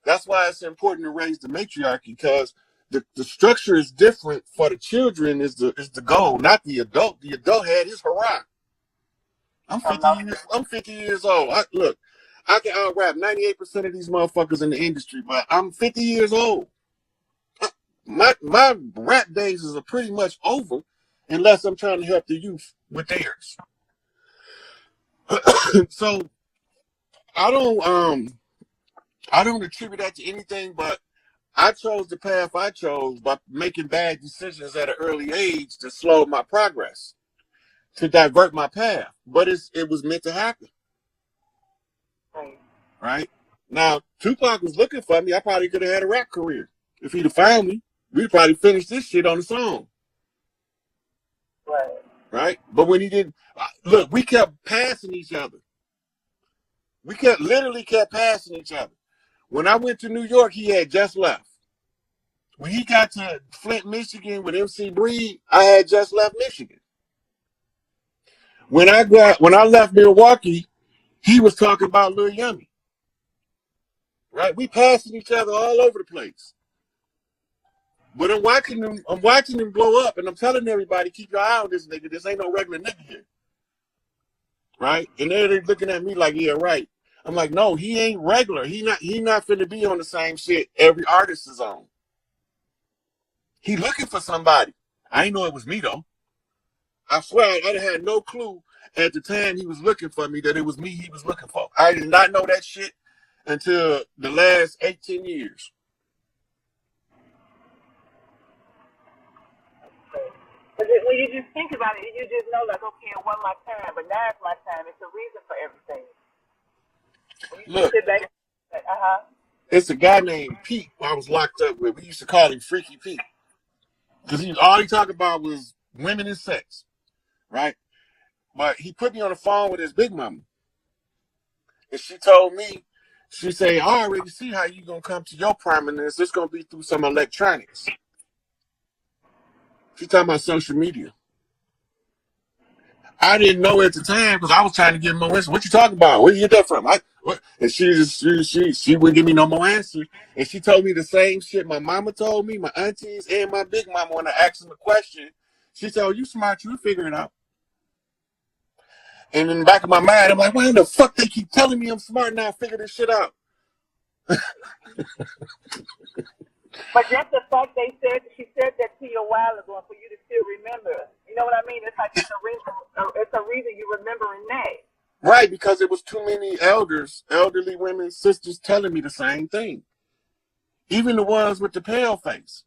That's why it's important to raise the matriarchy, because the structure is different for the children is the goal, not the adult. The adult had his hurrah. I'm 50 years old. Look, I can out rap 98% of these motherfuckers in the industry, but I'm 50 years old. My rap days are pretty much over, unless I'm trying to help the youth with theirs. So I don't attribute that to anything, but I chose the path I chose by making bad decisions at an early age to slow my progress, to divert my path. But it was meant to happen. Right? Now, Tupac was looking for me. I probably could have had a rap career. If he'd have found me, we'd probably finish this shit on the song. Right? But when he didn't, look, we kept passing each other. We literally kept passing each other. When I went to New York, he had just left. When he got to Flint, Michigan with MC Breed, I had just left Michigan. When I left Milwaukee, he was talking about Lil Yummy. Right? We passing each other all over the place. But I'm watching him blow up, and I'm telling everybody, keep your eye on this nigga. This ain't no regular nigga here. Right? And they're looking at me like, yeah, right. I'm like, no, he ain't regular. He not finna be on the same shit every artist is on. He looking for somebody. I ain't know it was me though. I swear I had no clue at the time he was looking for me that it was me he was looking for. I did not know that shit until the last 18 years. But when you just think about it, you just know, like, okay, it wasn't my time, but now it's my time. It's a reason for everything. Look, it's a guy named Pete who I was locked up with. We used to call him Freaky Pete, because all he talked about was women and sex, right? But he put me on the phone with his big mama, and she told me, she said, I already see how you gonna come to your prominence. It's gonna be through some electronics. She talking about social media. I didn't know at the time because I was trying to get more answers. What you talking about? Where you get that from? And she wouldn't give me no more answers. And she told me the same shit my mama told me, my aunties, and my big mama when I asked them a question. She said, oh, you smart, you figure it out. And in the back of my mind, I'm like, why the fuck they keep telling me I'm smart now? I figure this shit out. But just the fact she said that to you a while ago, and for you to still remember, you know what I mean? It's like it's a reason you remembering that. Right, because it was too many elderly women, sisters telling me the same thing. Even the ones with the pale face.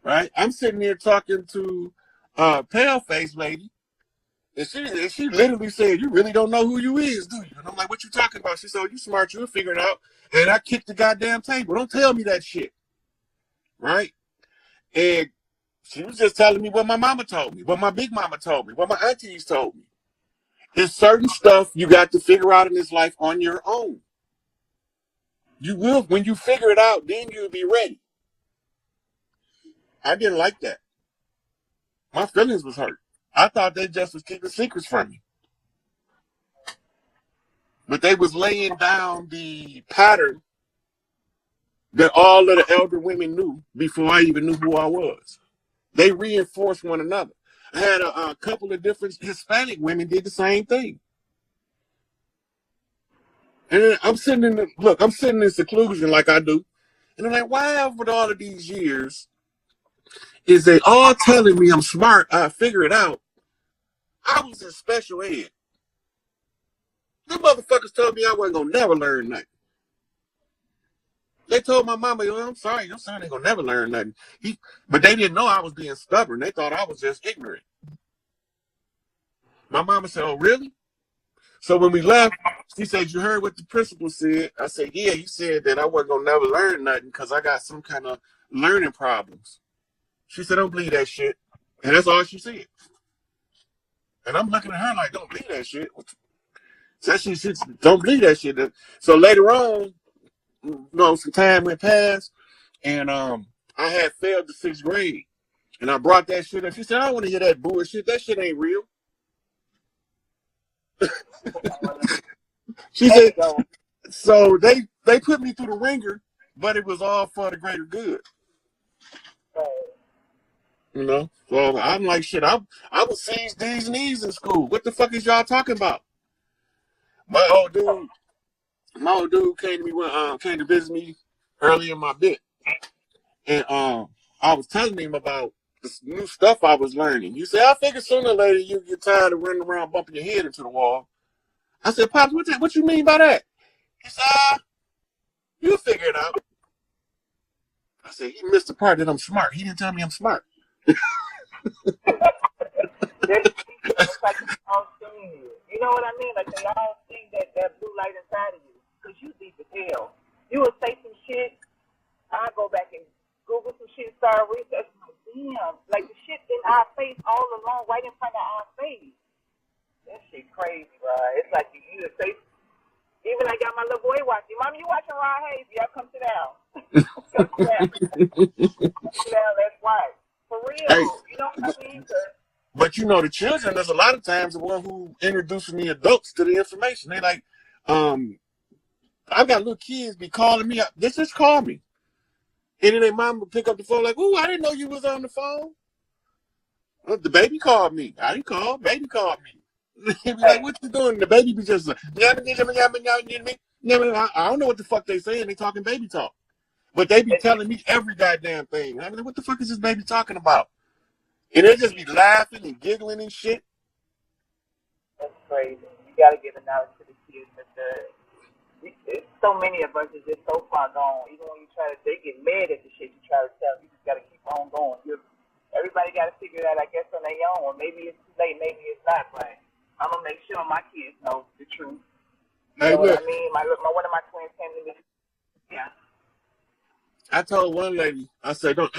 Right? I'm sitting here talking to a pale face lady, and she literally said, you really don't know who you is, do you? And I'm like, what you talking about? She said, oh, you smart, you'll figure it out. And I kicked the goddamn table. Don't tell me that shit. Right? And she was just telling me what my mama told me, what my big mama told me, what my aunties told me. There's certain stuff you got to figure out in this life on your own. You will, when you figure it out, then you'll be ready. I didn't like that. My feelings was hurt. I thought they just was keeping secrets from me. But they was laying down the pattern that all of the elder women knew before I even knew who I was. They reinforced one another. I had a couple of different Hispanic women did the same thing. And I'm sitting in seclusion like I do. And I'm like, why after all of these years is they all telling me I'm smart, I figure it out. I was in special ed. Them motherfuckers told me I wasn't gonna never learn nothing. They told my mama, oh, I'm sorry, your son ain't gonna never learn nothing. But they didn't know I was being stubborn. They thought I was just ignorant. My mama said, oh, really? So when we left, she said, you heard what the principal said? I said, yeah, he said that I wasn't gonna never learn nothing because I got some kind of learning problems. She said, don't believe that shit. And that's all she said. And I'm looking at her like, don't believe that shit. So she don't believe that shit. So later on, some time went past, and I had failed the 6th grade. And I brought that shit up. She said, I don't want to hear that bullshit. That shit ain't real. She said, So they put me through the ringer, but it was all for the greater good. You know? So I'm like, shit, I was C's, D's, and E's in school. What the fuck is y'all talking about? My old dude came to me when came to visit me early in my bit. And I was telling him about this new stuff I was learning. You say, I figured sooner or later you get tired of running around bumping your head into the wall. I said, Pops, what you mean by that? He said, you figure it out. I said, he missed the part that I'm smart. He didn't tell me I'm smart. It's like they all seeing you. You know what I mean? Like they all see that blue light inside of you. Because you deep as hell. You will say some shit. I go back and Google some shit, start researching. Like, damn. Like the shit in our face all along, right in front of our face. That shit crazy, right? It's like you just say, even I got my little boy watching. Mom, you watching Rod Hayes? Yeah, come sit down. Come sit down. Come sit down, let's watch. For real. Hey, You know what I mean? but you know, the children, there's a lot of times the one who introduces me adults to the information. They like, I've got little kids be calling me up. They just call me. And then their mom would pick up the phone like, ooh, I didn't know you was on the phone. Well, the baby called me. I didn't call. Baby called me. They be like, what you doing? The baby be just like, I don't know what the fuck they saying. They talking baby talk. But they be telling me every goddamn thing. I mean, what the fuck is this baby talking about? And they just be laughing and giggling and shit. That's crazy. You got to give the knowledge to the kids. It's so many of us is just so far gone. Even when you try to, they get mad at the shit you try to tell. You just got to keep on going. Everybody got to figure it out, I guess, on their own. Or maybe it's too late, maybe it's not. But I'm gonna make sure my kids know the truth. You know what I mean? One of my twins came to me. Yeah. I told one lady, I said, don't,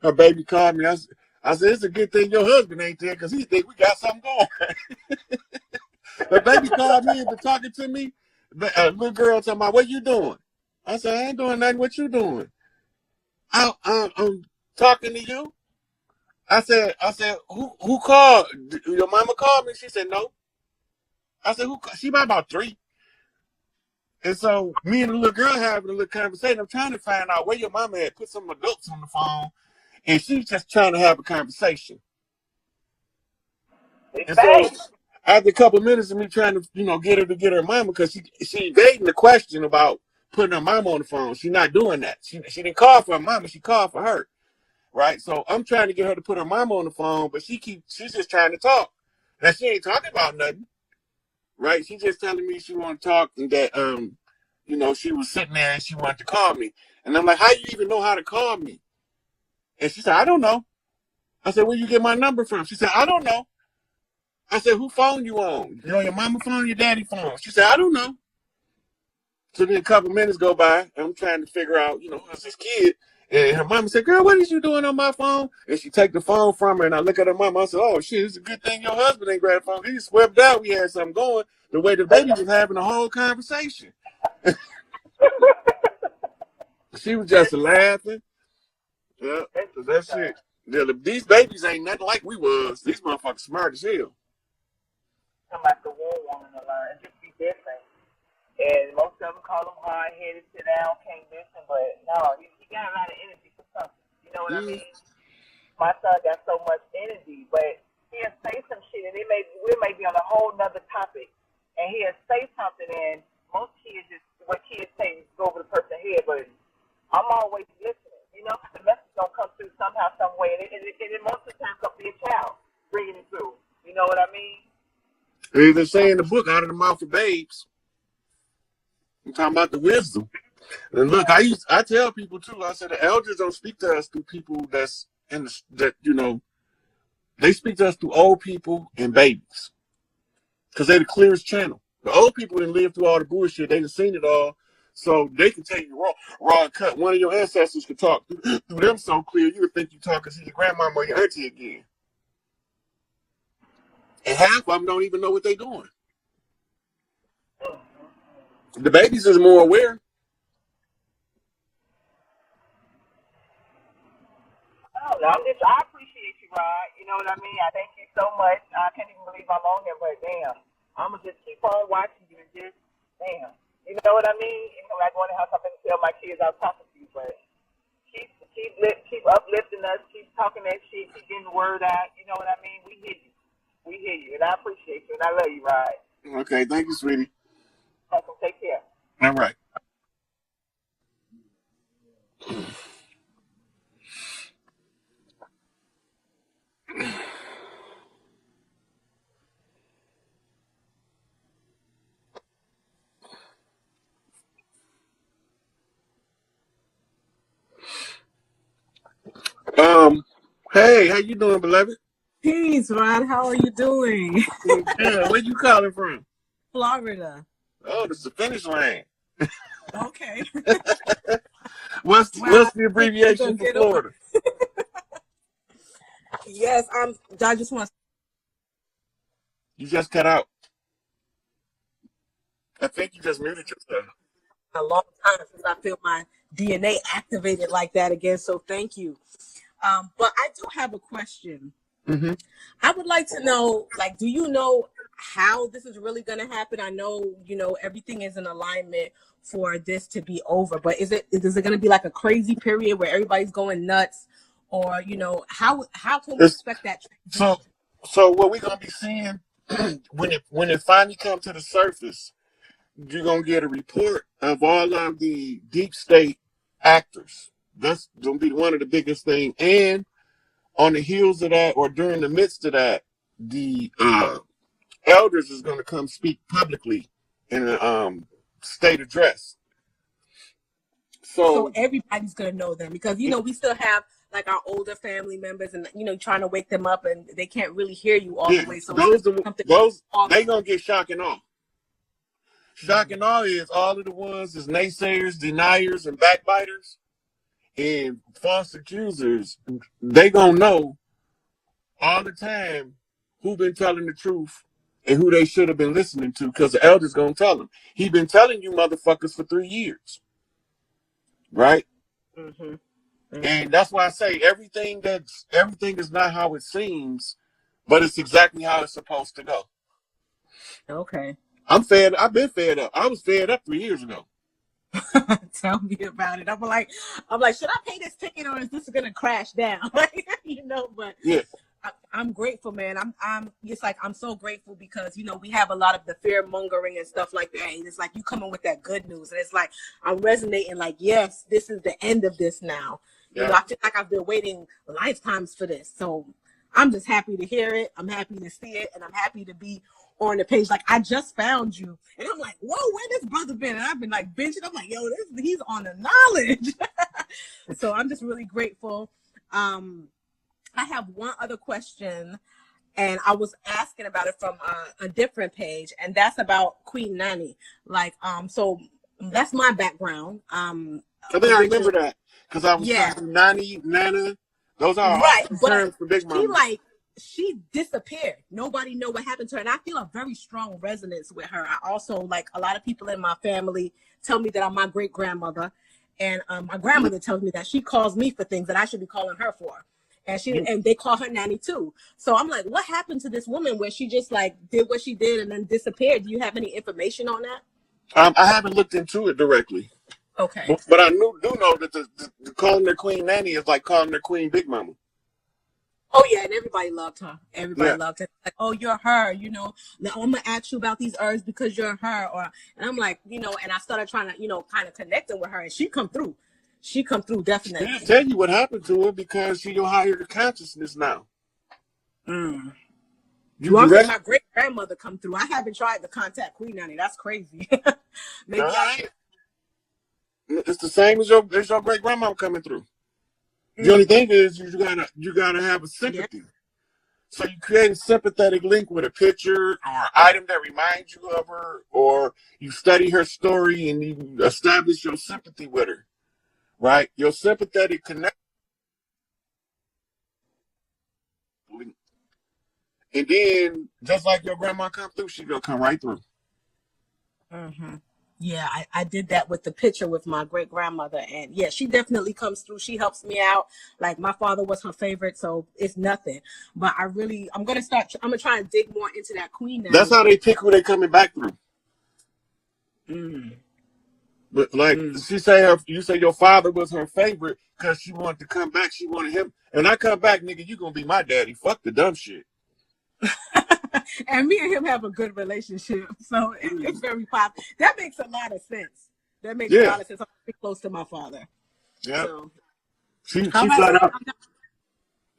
her baby called me. I said, it's a good thing your husband ain't there because he think we got something going. Her baby called me and been talking to me. A little girl talking about, what you doing? I said, I ain't doing nothing. What you doing? I'm talking to you. I said, who called? Your mama called me? She said, no. I said, who? She about 3. And so me and the little girl having a little conversation. I'm trying to find out where your mama had put some adults on the phone, and she's just trying to have a conversation. And so after a couple of minutes of me trying to, get her to get her mama, because she evading the question about putting her mama on the phone. She's not doing that. She didn't call for her mama. She called for her. Right? So I'm trying to get her to put her mama on the phone, but she's just trying to talk. Now she ain't talking about nothing. Right? She's just telling me she want to talk and that she was sitting there and she wanted to call me. And I'm like, how you even know how to call me? And she said, I don't know. I said, where you get my number from? She said, I don't know. I said, who phone you on? Your mama phone or your daddy phone? She said, I don't know. So then a couple minutes go by, and I'm trying to figure out, who's this kid? And her mama said, girl, what is you doing on my phone? And she take the phone from her, and I look at her mama. I said, oh, shit, it's a good thing your husband ain't grabbed the phone. He swept out. We had something going the way the baby was having a whole conversation. She was just laughing. Yeah, so that's it. These babies ain't nothing like we was. These motherfuckers smart as hell. Come out the war wanting to learn. Just be different. And most of them call them hard-headed, sit down, can't listen. But no, he got a lot of energy for something. You know what I mean? My son got so much energy, but he'll say some shit, and we may be on a whole nother topic, and he'll say something, and most kids what kids say go over the person's head, but I'm always listening. The message gonna come through somehow, some way, and it most of the time gonna be a child bringing it through. You know what I mean? They say in the book, out of the mouth of babes. I'm talking about the wisdom. And look, I tell people too. I said the elders don't speak to us through people that's they speak to us through old people and babies, because they're the clearest channel. The old people didn't live through all the bullshit. They done seen it all, so they can tell you raw and cut. One of your ancestors could talk through them so clear you would think you talking to your grandmama or your auntie again. And half of them don't even know what they're doing. The babies is more aware. I appreciate you, Rod. You know what I mean? I thank you so much. I can't even believe I'm on here, but damn, I'm going to just keep on watching you and just, damn, You know what I mean? You know, like one house, I'm going to tell my kids I'm talking to you, but keep uplifting us, keep talking that shit, keep getting the word out. You know what I mean? We hear you. We hear you, and I appreciate you, and I love you, Rod. Okay, thank you, sweetie. Welcome. Take care. All right. Hey, how you doing, beloved? Peace, Rod. How are you doing? Yeah, where you calling from? Florida. Oh, this is the finish line. Okay. What's the abbreviation for Florida? Yes, I just want You just cut out. I think you just muted yourself. a long time since I feel my DNA activated like that again. So thank you. But I do have a question. Mm-hmm. I would like to know, like, do you know how this is really going to happen? I know, everything is in alignment for this to be over, but is it going to be like a crazy period where everybody's going nuts, or how can we expect that? So what we're gonna be seeing when it finally comes to the surface, you're gonna get a report of all of the deep state actors. That's gonna be one of the biggest things, and on the heels of that, or during the midst of that, the elders is going to come speak publicly in a state address. So everybody's going to know them, because we still have like our older family members, and trying to wake them up, and they can't really hear you all the way. So those they gonna get shock and awe. Shock and awe is all of the ones is naysayers, deniers, and backbiters, and false accusers. They gonna know all the time who been telling the truth and who they should have been listening to, because the elder's gonna tell them. He been telling you motherfuckers for 3 years, right? Mm-hmm. Mm-hmm. And that's why I say everything is not how it seems, but it's exactly how it's supposed to go. Okay. I've been fed up. I was fed up 3 years ago. Tell me about it. I'm like, should I pay this ticket, or is this gonna crash down? But yeah. I'm grateful, man. I'm just like, I'm so grateful, because we have a lot of the fear mongering and stuff like that, and it's like you coming with that good news, and it's like I'm resonating, like, yes, this is the end of this now. Yeah. I feel like I've been waiting lifetimes for this, so I'm just happy to hear it. I'm happy to see it, and I'm happy to be on the page. Like, I just found you, and I'm like, whoa, where this brother been? And I've been like benching. I'm like, yo, he's on the knowledge. So I'm just really grateful. I have one other question, and I was asking about it from a different page, and that's about Queen Nanny. Like, so that's my background. I think I remember that, because I was talking Nanny, Nana. Those are right, terms for Big Mama. She disappeared. Nobody know what happened to her, and I feel a very strong resonance with her. I also, like, a lot of people in my family tell me that I'm my great grandmother, and my grandmother tells me that she calls me for things that I should be calling her for. And they call her Nanny too. So I'm like, what happened to this woman where she just like did what she did and then disappeared? Do you have any information on that? I haven't looked into it directly. Okay. But I do know that the calling her Queen Nanny is like calling her Queen Big Mama. Oh yeah, and everybody loved her. Everybody loved her. Like, oh, you're her. Now I'm gonna ask you about these herbs because you're her. And I'm like, and I started trying to, kind of connecting with her, and she come through. She come through, definitely. She'll tell you what happened to her, because she your higher consciousness now. Mm. My great grandmother come through. I haven't tried to contact Queen Nanny. That's crazy. Maybe I should. It's the same as your great grandma coming through. The only thing is you gotta have a sympathy. So you create a sympathetic link with a picture or an item that reminds you of her, or you study her story and you establish your sympathy with her. Right? Your sympathetic connection. And then, just like your grandma come through, she gonna come right through. Mm-hmm. Yeah, I did that with the picture with my great grandmother, and yeah, she definitely comes through. She helps me out. Like, my father was her favorite, so it's nothing. But I'm gonna try and dig more into that Queen Nanny. That's how they pick who they coming back through. Mm. But like she say, you say your father was her favorite because she wanted to come back. She wanted him, and I come back, nigga. You gonna be my daddy? Fuck the dumb shit. And me and him have a good relationship, so it's very positive. That makes a lot of sense. That makes a Yeah, lot of sense. I'm pretty close to my father. yeah. So, She how she about flat that? out.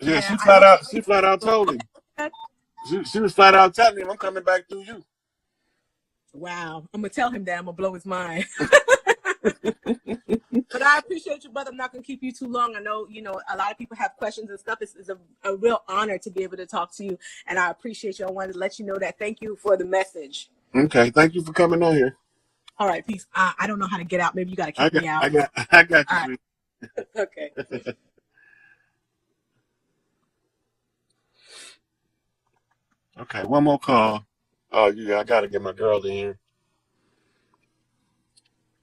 Yeah, Yeah, I know. She flat out told him. She was flat out telling him, "I'm coming back through you." Wow, I'm gonna tell him that. I'm gonna blow his mind. But I appreciate you, brother. I'm not gonna keep you too long. I know, a lot of people have questions and stuff. It's a real honor to be able to talk to you, and I appreciate you. I wanted to let you know that. Thank you for the message. Okay, thank you for coming on here. All right, peace. I don't know how to get out. Maybe you got to kick me out. I got All you. right. Okay. Okay, one more call. Oh yeah, I gotta get my girl in here.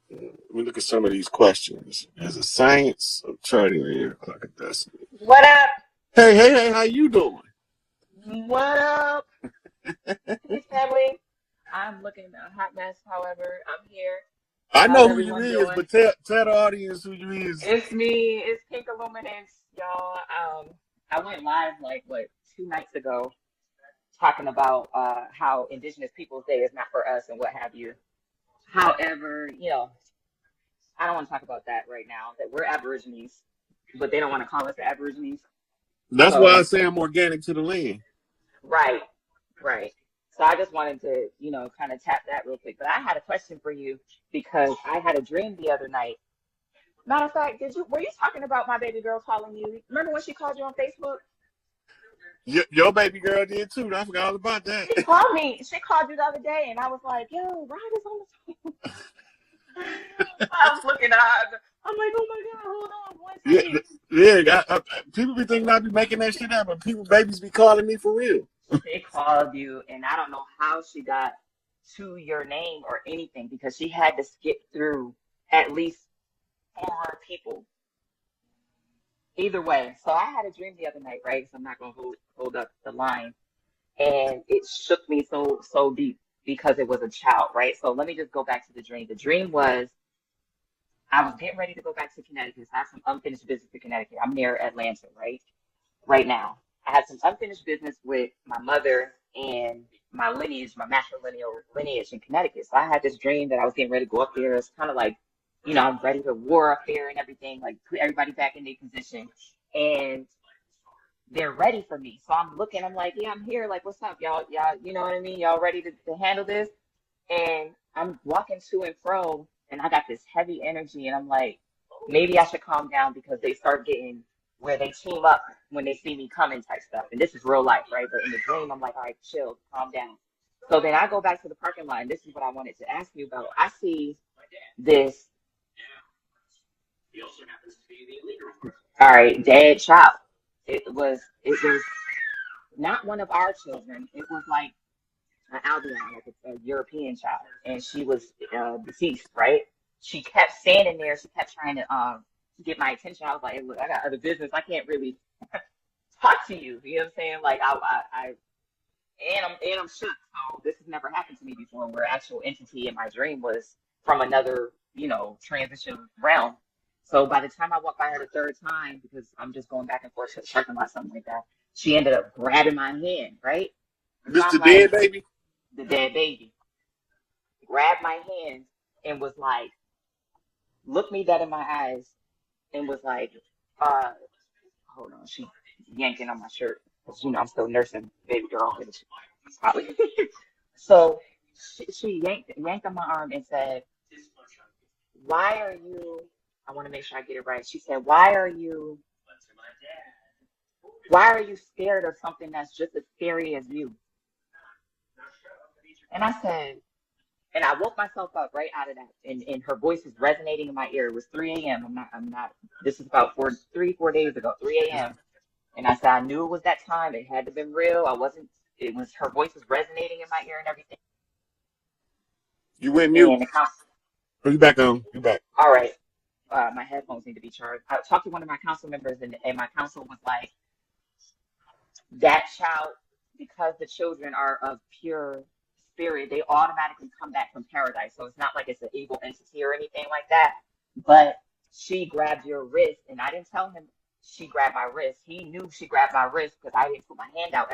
Let me look at some of these questions. As a science of charting here, clock of destiny. What up? Hey, how you doing? What up? Hey, family. I'm looking a hot mess. However, I'm here. I How's know who you everyone is, doing? but tell the audience who you is. It's me. It's Pink Illuminance, y'all. I went live like what 2 nights ago, talking about how Indigenous Peoples Day is not for us and what have you. However, I don't want to talk about that right now. That we're Aborigines, but they don't want to call us the Aborigines. That's why I So say I'm organic to the land. right, right. So I just wanted to, kind of tap that real quick. But I had a question for you because I had a dream the other night. Matter of fact, were you talking about my baby girl calling you? Remember when she called you on Facebook? Your baby girl did too. I forgot all about that. She called me. She called you the other day, and I was like, "Yo, Rod is on the phone." I was looking at her. I'm like, "Oh my God, hold on one Yeah, second." people be thinking I be making that shit up, but people babies be calling me for real. She called you, and I don't know how she got to your name or anything because she had to skip through at least 4 people. Either way, so I had a dream the other night, right? So I'm not gonna hold up the line, and it shook me so deep because it was a child, right? So let me just go back to the dream. The dream was I was getting ready to go back to Connecticut. So I have some unfinished business in Connecticut. I'm near Atlanta, right? Right now. I had some unfinished business with my mother and my lineage, my matrilineal lineage in Connecticut. So I had this dream that I was getting ready to go up there. It's kind of like, I'm ready to war up there and everything, like put everybody back in their position. And they're ready for me. So I'm looking, I'm like, yeah, I'm here. Like, what's up, y'all? Y'all, you know what I mean? Y'all ready to handle this? And I'm walking to and fro, and I got this heavy energy, and I'm like, maybe I should calm down because they start getting where they team up when they see me coming type stuff. And this is real life, right? But in the dream, I'm like, all right, chill, calm down. So then I go back to the parking lot, and this is what I wanted to ask you about. I see this, all right, dead child. It was not one of our children. It was like an Albion, like a European child, and she was deceased, right? She kept standing there. She kept trying to get my attention. I was like, hey, look, I got other business. I can't really talk to you. You know what I'm saying? Like I'm shook. So this has never happened to me before, where actual entity in my dream was from another, transition realm. So by the time I walked by her the third time, because I'm just going back and forth to the parking lot, something like that, she ended up grabbing my hand, right? So This I'm the like, dead baby? the dead baby grabbed my hand and was like, looked me dead in my eyes and was like, uh, hold on, she yanking on my shirt because I'm still nursing baby girl. And probably. So she yanked on my arm and said, "Why are you?" I want to make sure I get it right. She said, Why are you scared of something that's just as scary as you?" And I said, and I woke myself up right out of that. And her voice was resonating in my ear. It was 3 a.m. I'm not, this is about 4 days ago, 3 a.m. And I said, I knew it was that time. It had to have been real. It was, her voice was resonating in my ear and everything. You went mute. And the council, Oh, you back on. You back. all right, my headphones need to be charged. I talked to one of my council members, and my council was like, that child, because the children are of pure spirit, they automatically come back from paradise. So it's not like it's an evil entity or anything like that. But she grabbed your wrist, and I didn't tell him she grabbed my wrist. He knew she grabbed my wrist because I didn't put my hand out